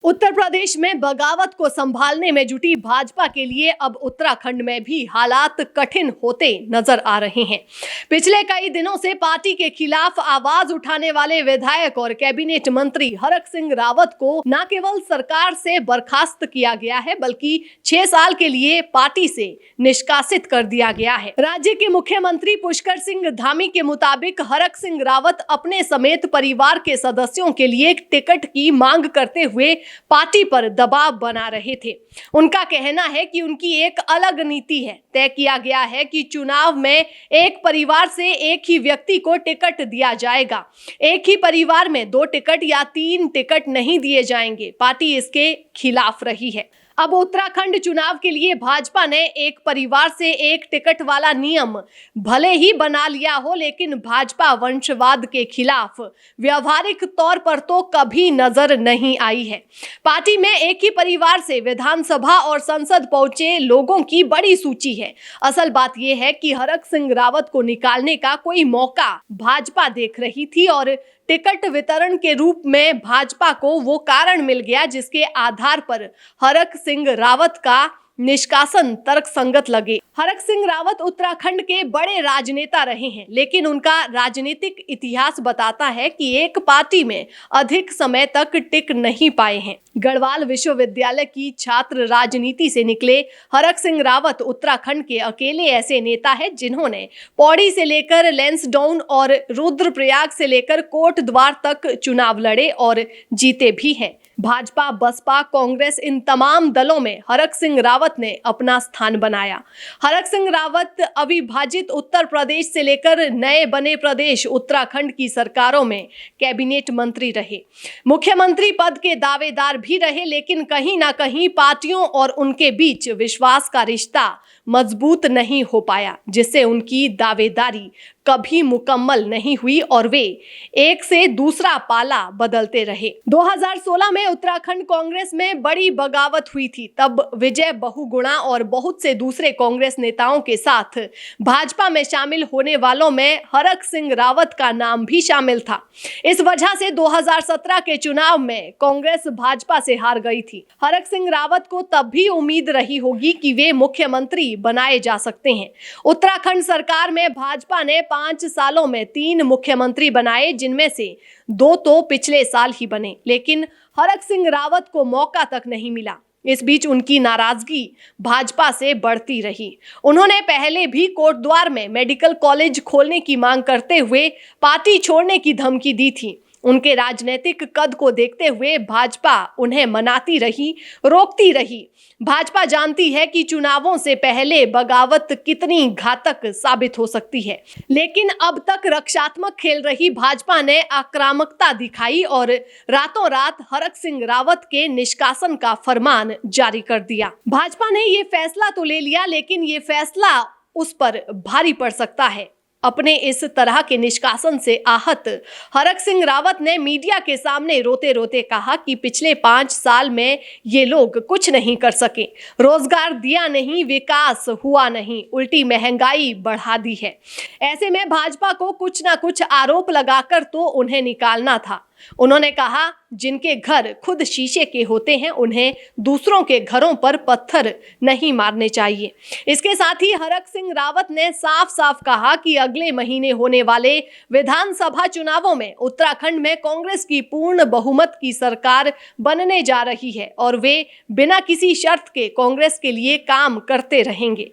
उत्तर प्रदेश में बगावत को संभालने में जुटी भाजपा के लिए अब उत्तराखंड में भी हालात कठिन होते नजर आ रहे हैं। पिछले कई दिनों से पार्टी के खिलाफ आवाज उठाने वाले विधायक और कैबिनेट मंत्री हरक सिंह रावत को न केवल सरकार से बर्खास्त किया गया है बल्कि 6 साल के लिए पार्टी से निष्कासित कर दिया गया है। राज्य के मुख्यमंत्री पुष्कर सिंह धामी के मुताबिक हरक सिंह रावत अपने समेत परिवार के सदस्यों के लिए टिकट की मांग करते हुए पार्टी पर दबाव बना रहे थे। उनका कहना है कि उनकी एक अलग नीति है। तय किया गया है कि चुनाव में एक परिवार से एक ही व्यक्ति को टिकट दिया जाएगा। एक ही परिवार में 2 टिकट या 3 टिकट नहीं दिए जाएंगे। पार्टी इसके खिलाफ रही है। अब उत्तराखंड चुनाव के लिए भाजपा ने एक परिवार से एक टिकट वाला नियम भले ही बना लिया हो, लेकिन भाजपा वंशवाद के खिलाफ व्यवहारिक तौर पर तो कभी नजर नहीं आई है। पार्टी में एक ही परिवार से विधानसभा और संसद पहुंचे लोगों की बड़ी सूची है। असल बात यह है कि हरक सिंह रावत को निकालने का कोई मौका भाजपा देख रही थी और टिकट वितरण के रूप में भाजपा को वो कारण मिल गया जिसके आधार पर हरक सिंह रावत का निष्कासन तर्कसंगत लगे। हरक सिंह रावत उत्तराखंड के बड़े राजनेता रहे हैं, लेकिन उनका राजनीतिक इतिहास बताता है कि एक पार्टी में अधिक समय तक टिक नहीं पाए हैं। गढ़वाल विश्वविद्यालय की छात्र राजनीति से निकले हरक सिंह रावत उत्तराखंड के अकेले ऐसे नेता हैं जिन्होंने पौड़ी से लेकर लैंसडाउन और रुद्रप्रयाग से लेकर कोटद्वार तक चुनाव लड़े और जीते भी हैं। भाजपा, बसपा, कांग्रेस इन तमाम दलों में हरक सिंह रावत ने अपना स्थान बनाया। हरक सिंह रावत अविभाजित उत्तर प्रदेश से लेकर नए बने प्रदेश उत्तराखंड की सरकारों में कैबिनेट मंत्री रहे, मुख्यमंत्री पद के दावेदार भी रहे, लेकिन कहीं ना कहीं पार्टियों और उनके बीच विश्वास का रिश्ता मजबूत नहीं हो पाया, जिससे उनकी दावेदारी कभी मुकम्मल नहीं हुई और वे एक से दूसरा पाला बदलते रहे। 2016 में उत्तराखंड कांग्रेस में बड़ी बगावत हुई थी। तब विजय बहुगुणा और बहुत से दूसरे कांग्रेस नेताओं के साथ भाजपा में शामिल होने वालों में हरक सिंह रावत का नाम भी शामिल था। इस वजह से 2017 के चुनाव में कांग्रेस भाजपा से हार गई थी। हरक सिंह रावत को तब भी उम्मीद रही होगी कि वे मुख्यमंत्री बनाए जा सकते हैं। उत्तराखंड सरकार में भाजपा ने 5 सालों में 3 मुख्यमंत्री बनाए, जिनमें से 2 तो पिछले साल ही बने, लेकिन हरक सिंह रावत को मौका तक नहीं मिला। इस बीच उनकी नाराजगी भाजपा से बढ़ती रही। उन्होंने पहले भी कोटद्वार में मेडिकल कॉलेज खोलने की मांग करते हुए पार्टी छोड़ने की धमकी दी थी। उनके राजनीतिक कद को देखते हुए भाजपा उन्हें मनाती रही, रोकती रही। भाजपा जानती है कि चुनावों से पहले बगावत कितनी घातक साबित हो सकती है, लेकिन अब तक रक्षात्मक खेल रही भाजपा ने आक्रामकता दिखाई और रातों रात हरक सिंह रावत के निष्कासन का फरमान जारी कर दिया। भाजपा ने ये फैसला तो ले लिया, लेकिन ये फैसला उस पर भारी पड़ सकता है। अपने इस तरह के निष्कासन से आहत हरक सिंह रावत ने मीडिया के सामने रोते रोते कहा कि पिछले 5 साल में ये लोग कुछ नहीं कर सके, रोजगार दिया नहीं, विकास हुआ नहीं, उल्टी महंगाई बढ़ा दी है। ऐसे में भाजपा को कुछ ना कुछ आरोप लगाकर तो उन्हें निकालना था। उन्होंने कहा, जिनके घर खुद शीशे के होते हैं उन्हें दूसरों के घरों पर पत्थर नहीं मारने चाहिए। इसके साथ ही हरक सिंह रावत ने साफ साफ कहा कि अगले महीने होने वाले विधानसभा चुनावों में उत्तराखंड में कांग्रेस की पूर्ण बहुमत की सरकार बनने जा रही है और वे बिना किसी शर्त के कांग्रेस के लिए काम करते रहेंगे।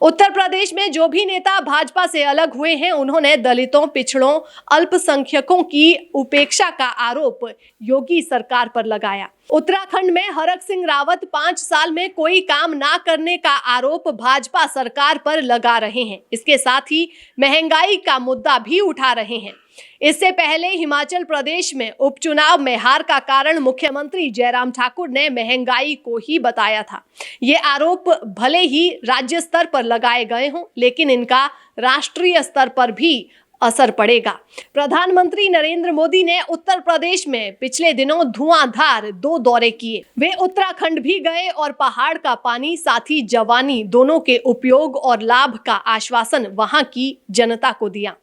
उत्तर प्रदेश में जो भी नेता भाजपा से अलग हुए हैं उन्होंने दलितों, पिछड़ों, अल्पसंख्यकों की उपेक्षा का आरोप योगी सरकार पर लगाया। उत्तराखंड में हरक सिंह रावत 5 साल में कोई काम ना करने का आरोप भाजपा सरकार पर लगा रहे हैं। इसके साथ ही महंगाई का मुद्दा भी उठा रहे हैं। इससे पहले हिमाचल प्रदेश में उपचुनाव में हार का कारण मुख्यमंत्री जयराम ठाकुर ने महंगाई को ही बताया था। ये आरोप भले ही राज्य स्तर पर लगाए गए हों, लेकिन इनका राष्ट्रीय स्तर पर भी असर पड़ेगा। प्रधानमंत्री नरेंद्र मोदी ने उत्तर प्रदेश में पिछले दिनों धुआंधार 2 दौरे किए। वे उत्तराखंड भी गए और पहाड़ का पानी साथ ही जवानी दोनों के उपयोग और लाभ का आश्वासन वहां की जनता को दिया।